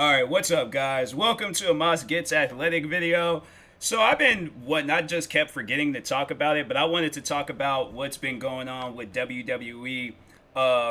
All right, what's up, guys? Welcome to a Moss Gets Athletic video. So I've been not just kept forgetting to talk about it, but I wanted to talk about what's been going on with WWE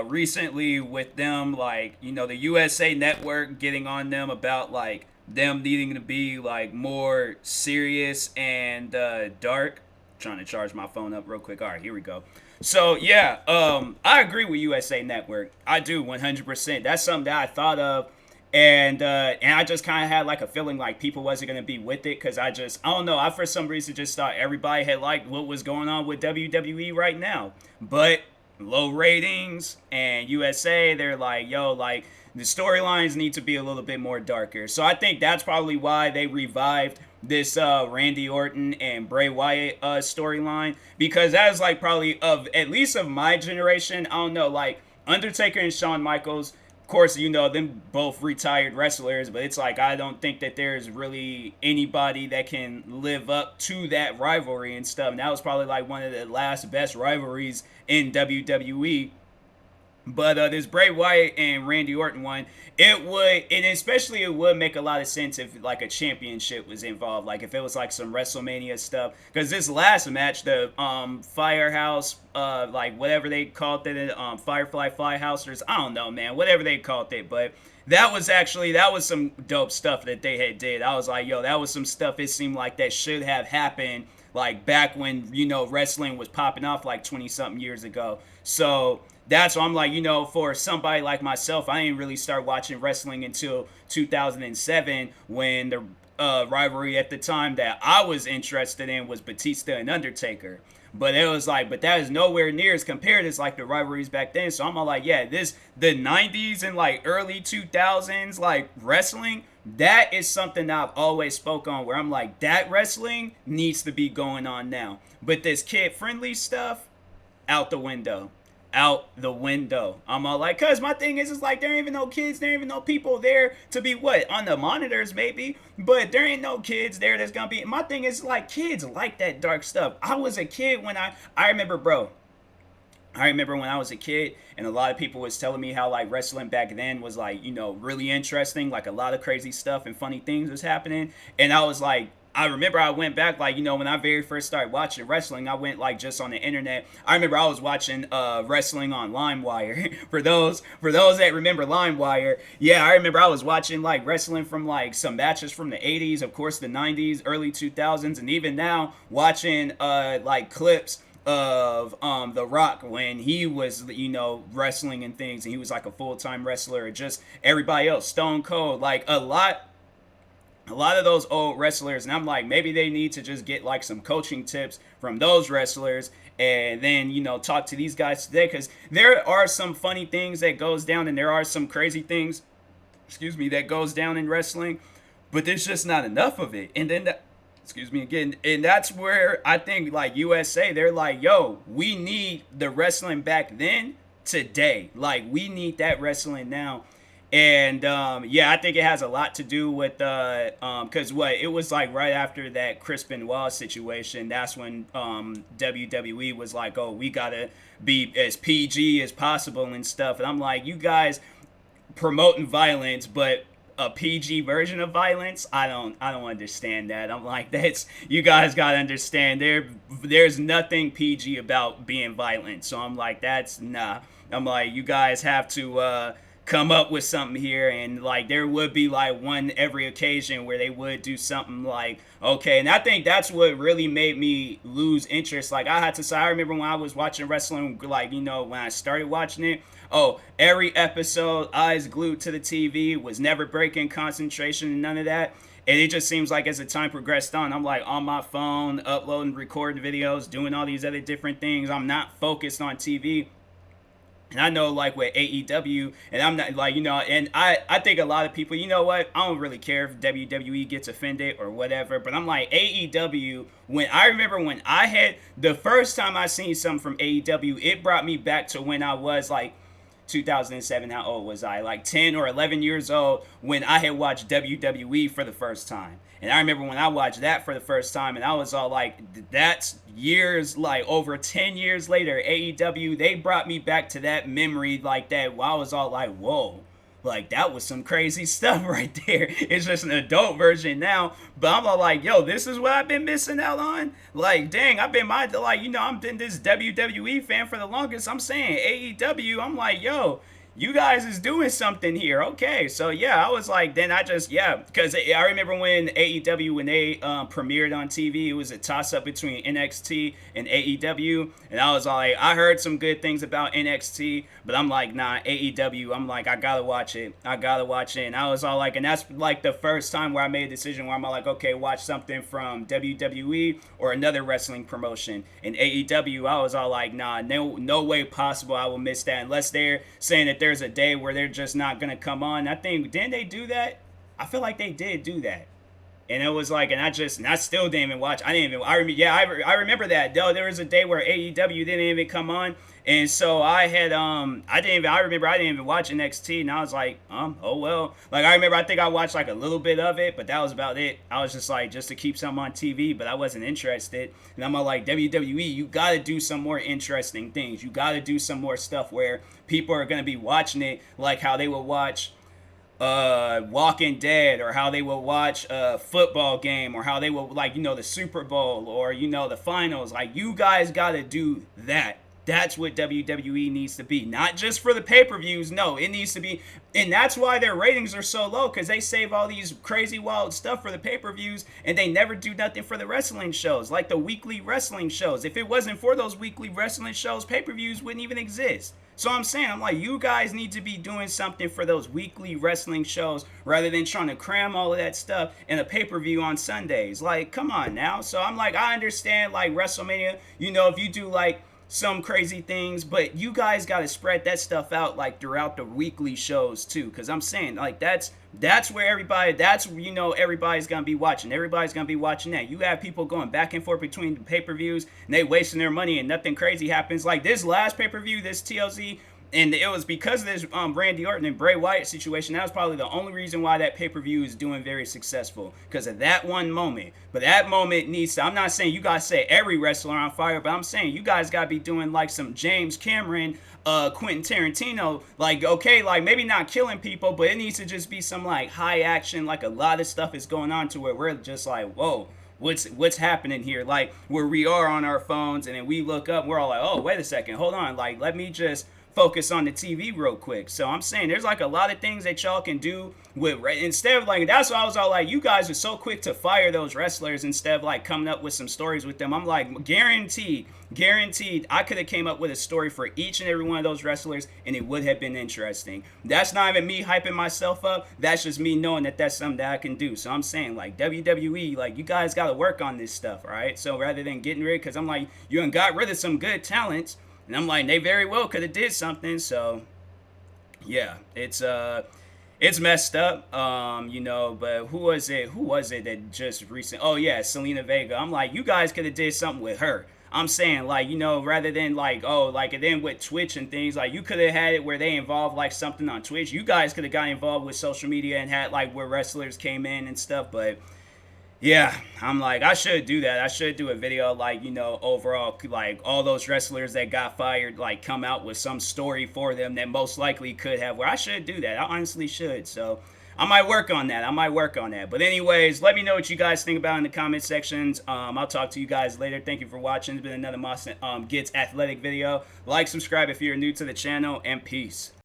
recently with them, like the USA Network getting on them about like them needing to be like more serious and dark. Trying to charge my phone up real quick. All right, here we go. So yeah, I agree with USA Network. I do 100%. That's something that I thought of, and I just kind of had like a feeling like people wasn't gonna be with it because I don't know, I for some reason just thought everybody had liked what was going on with WWE right now, but low ratings and USA, they're like, yo, like the storylines need to be a little bit more darker. So I think that's probably why they revived this Randy Orton and Bray Wyatt storyline, because that is like probably of at least of my generation. I don't know, like Undertaker and Shawn Michaels. Of course, them both retired wrestlers, but it's like I don't think that there's really anybody that can live up to that rivalry and stuff. And that was probably like one of the last best rivalries in WWE. But this Bray Wyatt and Randy Orton one, it would, and especially it would make a lot of sense if like a championship was involved, like if it was like some WrestleMania stuff. Because this last match, the Firehouse, like whatever they called it, Firefly Flyhousers, I don't know, man, whatever they called it, but that was some dope stuff that they had did. I was like, yo, that was some stuff. It seemed like that should have happened like back when wrestling was popping off like 20 something years ago. So that's why I'm like, for somebody like myself, I didn't really start watching wrestling until 2007 when the rivalry at the time that I was interested in was Batista and Undertaker. But it was like, but that is nowhere near as compared as like the rivalries back then. So I'm all like, yeah, the 90s and like early 2000s, like wrestling, that is something that I've always spoke on where I'm like, that wrestling needs to be going on now. But this kid friendly stuff, out the window. Out the window. I'm all like, cause my thing is like there ain't even no kids, there ain't even no people there to be what on the monitors maybe, but there ain't no kids there that's gonna be. My thing is like kids like that dark stuff. I was a kid when I remember, bro. I remember when I was a kid, and a lot of people was telling me how like wrestling back then was like really interesting, like a lot of crazy stuff and funny things was happening, and I was like, I remember I went back like when I very first started watching wrestling, I went like just on the internet. I remember I was watching wrestling on LimeWire. For those that remember LimeWire, yeah, I remember I was watching like wrestling from like some matches from the 80s, of course the 90s, early 2000s, and even now watching like clips of The Rock when he was wrestling and things, and he was like a full-time wrestler, or just everybody else, Stone Cold, like a lot of those old wrestlers, and I'm like, maybe they need to just get like some coaching tips from those wrestlers and then talk to these guys today, because there are some funny things that goes down and there are some crazy things, excuse me, that goes down in wrestling, but there's just not enough of it. And then excuse me again, and that's where I think like USA, they're like, yo, we need the wrestling back then today, like we need that wrestling now. And yeah, I think it has a lot to do with because what it was like right after that Chris Benoit situation. That's when WWE was like, "Oh, we gotta be as PG as possible and stuff." And I'm like, "You guys promoting violence, but a PG version of violence? I don't understand that." I'm like, "That's you guys gotta understand. There's nothing PG about being violent." So I'm like, "That's nah." I'm like, "You guys have to." Come up with something here, and like there would be like one every occasion where they would do something like okay. And I think that's what really made me lose interest. Like I had to say, I remember when I was watching wrestling, like when I started watching it, oh, every episode eyes glued to the TV, was never breaking concentration and none of that. And it just seems like as the time progressed on, I'm like on my phone uploading, recording videos, doing all these other different things. I'm not focused on TV. And I know, like, with AEW, and I'm not, like, and I think a lot of people, you know what, I don't really care if WWE gets offended or whatever, but I'm like, AEW, I remember when I had, the first time I seen something from AEW, it brought me back to when I was, like, 2007, how old was I? Like 10 or 11 years old when I had watched WWE for the first time. And I remember when I watched that for the first time, and I was all like, that's years, like over 10 years later, AEW, they brought me back to that memory like that. I was all like, whoa. Like that was some crazy stuff right there. It's just an adult version now, but I'm all like, yo, this is what I've been missing out on. Like, dang, I've been I've been this WWE fan for the longest. I'm saying AEW. I'm like, yo, you guys is doing something here. Okay, so yeah, I was like, then I just because I remember when AEW when they premiered on TV, it was a toss up between NXT and AEW, and I was like, I heard some good things about NXT, but I'm like, nah, AEW. I'm like, I gotta watch it. I gotta watch it, and I was all like, and that's like the first time where I made a decision where I'm like, okay, watch something from WWE or another wrestling promotion. And AEW, I was all like, nah, no way possible I will miss that unless they're saying that there's a day where they're just not gonna come on. I think didn't they do that? I feel like they did do that. And it was like, and I still didn't even watch. I didn't even. I remember that. Though there was a day where AEW didn't even come on, and so I had I remember I didn't even watch NXT, and I was like, oh well. Like I remember, I think I watched like a little bit of it, but that was about it. I was just like, just to keep something on TV, but I wasn't interested. And I'm like, WWE, you got to do some more interesting things. You got to do some more stuff where people are gonna be watching it, like how they would watch Walking Dead, or how they will watch a football game, or how they will the Super Bowl, or the finals. Like, you guys got to do that. That's what WWE needs to be. Not just for the pay-per-views. No, it needs to be. And that's why their ratings are so low, because they save all these crazy wild stuff for the pay-per-views, and they never do nothing for the wrestling shows, like the weekly wrestling shows. If it wasn't for those weekly wrestling shows, pay-per-views wouldn't even exist. So I'm saying, I'm like, you guys need to be doing something for those weekly wrestling shows rather than trying to cram all of that stuff in a pay-per-view on Sundays. Like, come on now. So I'm like, I understand, like, WrestleMania, if you do, like, some crazy things, but you guys got to spread that stuff out, like, throughout the weekly shows too, because I'm saying, like, that's where everybody's gonna be watching. Everybody's gonna be watching that. You have people going back and forth between the pay-per-views, and they wasting their money, and nothing crazy happens. Like this last pay-per-view, this TLC, and it was because of this Randy Orton and Bray Wyatt situation. That was probably the only reason why that pay-per-view is doing very successful, because of that one moment. But that moment needs to, I'm not saying you guys set every wrestler on fire, but I'm saying you guys got to be doing like some James Cameron, Quentin Tarantino, like, okay, like maybe not killing people, but it needs to just be some like high action, like a lot of stuff is going on to where we're just like, whoa, what's happening here? Like, where we are on our phones, and then we look up, we're all like, oh, wait a second, hold on, like, let me just focus on the TV real quick. So I'm saying there's like a lot of things that y'all can do with, instead of like, that's why I was all like, you guys are so quick to fire those wrestlers instead of like coming up with some stories with them. I'm like, guaranteed I could have came up with a story for each and every one of those wrestlers, and it would have been interesting. That's not even me hyping myself up. That's just me knowing that that's something that I can do. So I'm saying, like, WWE, like, you guys got to work on this stuff, all right? So rather than getting rid, because I'm like, you done got rid of some good talents, and I'm like, they very well could have did something. So yeah, it's messed up. But who was it that just recent? Oh yeah, Selena Vega. I'm like, you guys could have did something with her. I'm saying, like, rather than like, oh, like, and then with Twitch and things, like, you could have had it where they involved like something on Twitch. You guys could have got involved with social media and had like where wrestlers came in and stuff. But yeah, I'm like, I should do that. I should do a video, like, overall, like, all those wrestlers that got fired, like, come out with some story for them that most likely could have, where I should do that. I honestly should. So I might work on that. But anyways, let me know what you guys think about in the comment sections. I'll talk to you guys later. Thank you for watching. It's been another Moss Gets Athletic video. Like, subscribe if you're new to the channel, and peace.